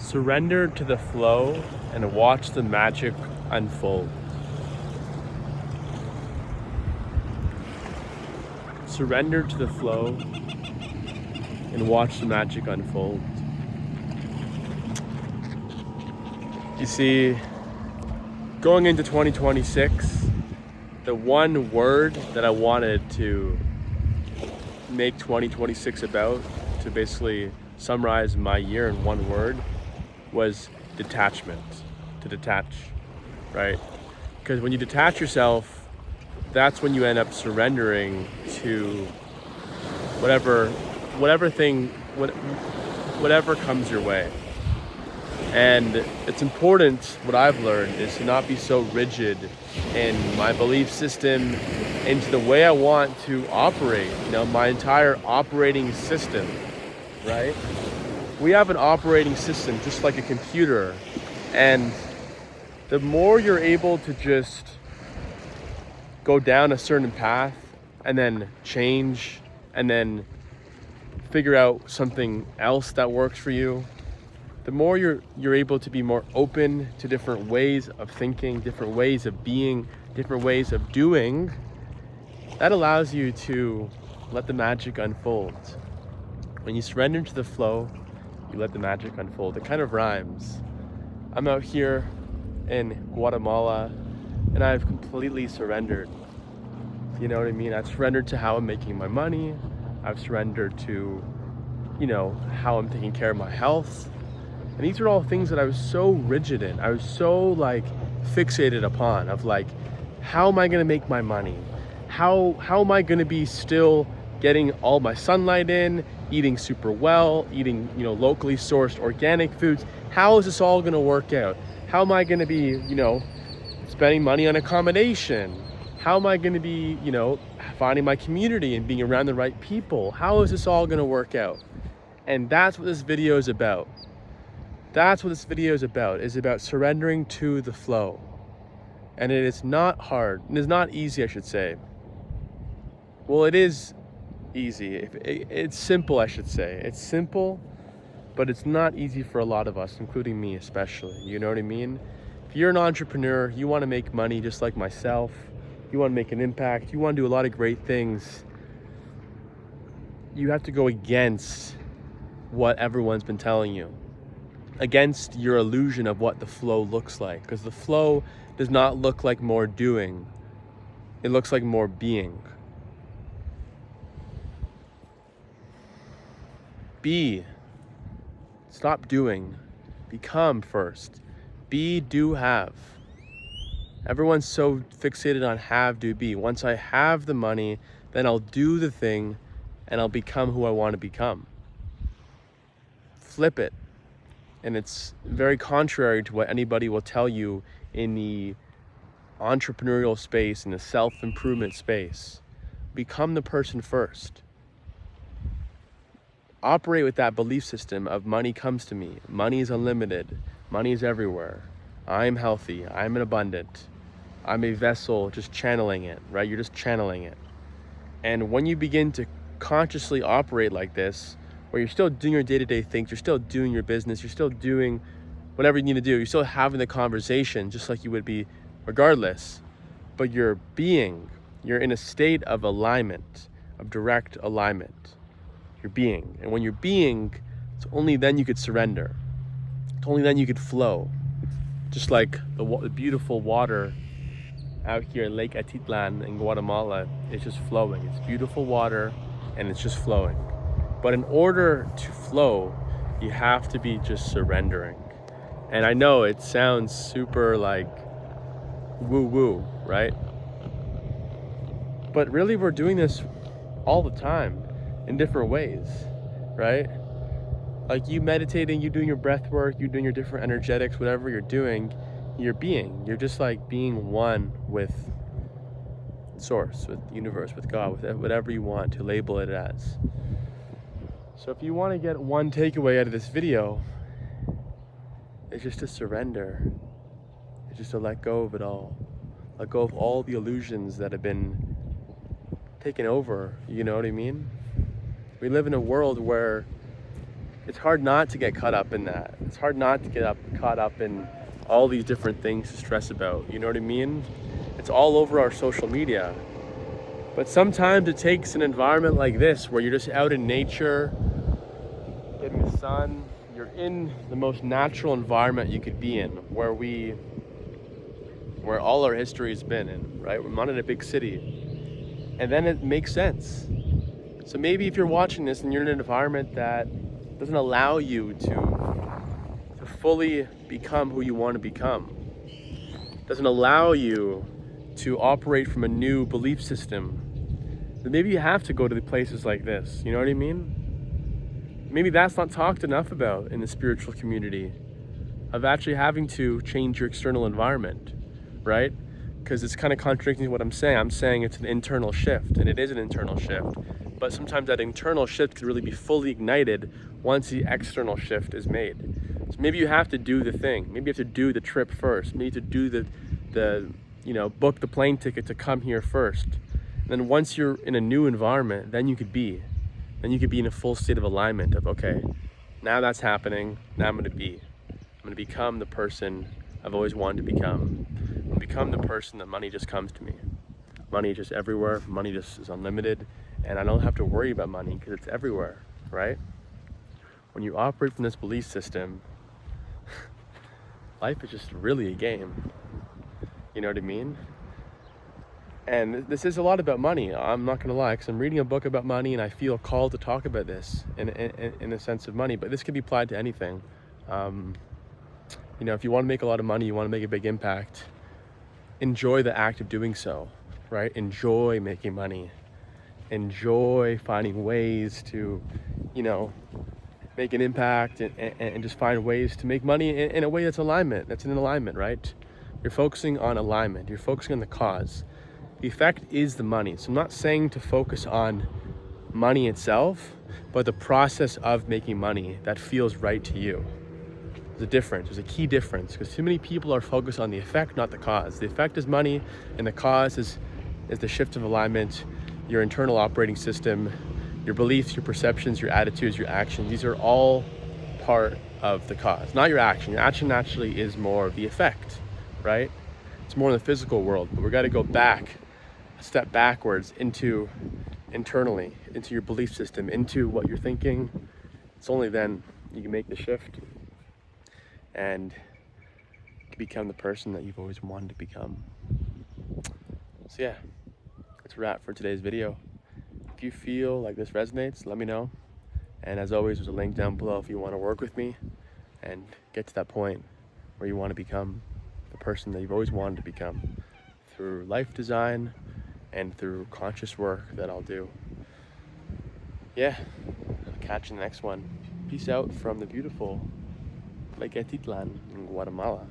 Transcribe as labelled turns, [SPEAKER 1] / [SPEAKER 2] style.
[SPEAKER 1] Surrender to the flow and watch the magic unfold. Surrender to the flow and watch the magic unfold. You see, going into 2026, the one word that I wanted to make 2026 about, to basically summarize my year in one word, was detachment. To detach, right? Because when you detach yourself, that's when you end up surrendering to whatever comes your way. And it's important, what I've learned, is to not be so rigid in my belief system, into the way I want to operate, my entire operating system, right? We have an operating system just like a computer, and the more you're able to just go down a certain path and then change and then figure out something else that works for you, the more you're able to be more open to different ways of thinking, different ways of being, different ways of doing, that allows you to let the magic unfold. When you surrender to the flow, you let the magic unfold. It kind of rhymes. I'm out here in Guatemala and I've completely surrendered. You know what I mean? I've surrendered to how I'm making my money. I've surrendered to, how I'm taking care of my health. And these are all things that I was so rigid in. I was so fixated upon, of how am I gonna make my money? How am I gonna be still getting all my sunlight in, eating super well, eating, locally sourced organic foods? How is this all gonna work out? How am I gonna be, spending money on accommodation? How am I gonna be, finding my community and being around the right people? How is this all gonna work out? And that's what this video is about. That's what this video is about surrendering to the flow. And it is not hard, it is not easy, I should say. Well, it is easy. It's simple, I should say. It's simple, but it's not easy for a lot of us, including me especially. You know what I mean? If you're an entrepreneur, you want to make money just like myself, you want to make an impact, you want to do a lot of great things, you have to go against what everyone's been telling you, against your illusion of what the flow looks like. Because the flow does not look like more doing, it looks like more being. Be. Stop doing. Become first. Be, do, have. Everyone's so fixated on have, do, be. Once I have the money, then I'll do the thing and I'll become who I want to become. Flip it. And it's very contrary to what anybody will tell you in the entrepreneurial space, in the self-improvement space. Become the person first. Operate with that belief system of money comes to me, money is unlimited, money is everywhere, I'm healthy, I'm abundant, I'm a vessel just channeling it, right? You're just channeling it. And when you begin to consciously operate like this, where you're still doing your day-to-day things, you're still doing your business, you're still doing whatever you need to do, you're still having the conversation just like you would be regardless, but you're in a state of alignment, of direct alignment. You're being. And when you're being, it's only then you could surrender. It's only then you could flow. Just like the beautiful water out here in Lake Atitlan in Guatemala is just flowing. It's beautiful water and it's just flowing. But in order to flow, you have to be just surrendering. And I know it sounds super woo-woo, right? But really we're doing this all the time in different ways, right? You meditating, you doing your breath work, you doing your different energetics, whatever you're doing, you're being. You're just being one with source, with the universe, with God, with whatever you want to label it as. So if you want to get one takeaway out of this video, it's just to surrender. It's just to let go of it all. Let go of all the illusions that have been taken over, you know what I mean? We live in a world where it's hard not to get caught up in that. It's hard not to get caught up in all these different things to stress about. You know what I mean? It's all over our social media. But sometimes it takes an environment like this where you're just out in nature, getting the sun, you're in the most natural environment you could be in, where all our history has been in, right? We're not in a big city. And then it makes sense. So maybe if you're watching this and you're in an environment that doesn't allow you to fully become who you want to become, doesn't allow you to operate from a new belief system, then maybe you have to go to the places like this. You know what I mean? Maybe that's not talked enough about in the spiritual community, of actually having to change your external environment, right? Because it's kind of contradicting what I'm saying. I'm saying it's an internal shift, and it is an internal shift. But sometimes that internal shift can really be fully ignited once the external shift is made. So maybe you have to do the thing. Maybe you have to do the trip first. Maybe to do the book the plane ticket to come here first. And then once you're in a new environment, then you could be in a full state of alignment of, okay, now that's happening. Now I'm going to become the person I've always wanted to become. I'm going to become the person that money just comes to me. Money is just everywhere. Money just is unlimited. And I don't have to worry about money because it's everywhere, right? When you operate from this belief system, life is just really a game. You know what I mean? And this is a lot about money. I'm not going to lie, because I'm reading a book about money and I feel called to talk about this in the sense of money. But this can be applied to anything. If you want to make a lot of money, you want to make a big impact, enjoy the act of doing so, right? Enjoy making money. Enjoy finding ways to, make an impact and just find ways to make money in a way that's in alignment, right? You're focusing on alignment. You're focusing on the cause. The effect is the money. So I'm not saying to focus on money itself, but the process of making money that feels right to you. There's a difference. There's a key difference, because too many people are focused on the effect, not the cause. The effect is money, and the cause is the shift of alignment, your internal operating system, your beliefs, your perceptions, your attitudes, your actions. These are all part of the cause, not your action. Your action actually is more of the effect, right? It's more in the physical world, but we've got to go back, a step backwards internally, into your belief system, into what you're thinking. It's only then you can make the shift and become the person that you've always wanted to become. So yeah, that's a wrap for today's video. If you feel like this resonates, let me know. And as always, there's a link down below if you want to work with me and get to that point where you want to become the person that you've always wanted to become, through life design and through conscious work that I'll do. Yeah, I'll catch you in the next one. Peace out from the beautiful Lake Atitlan in Guatemala.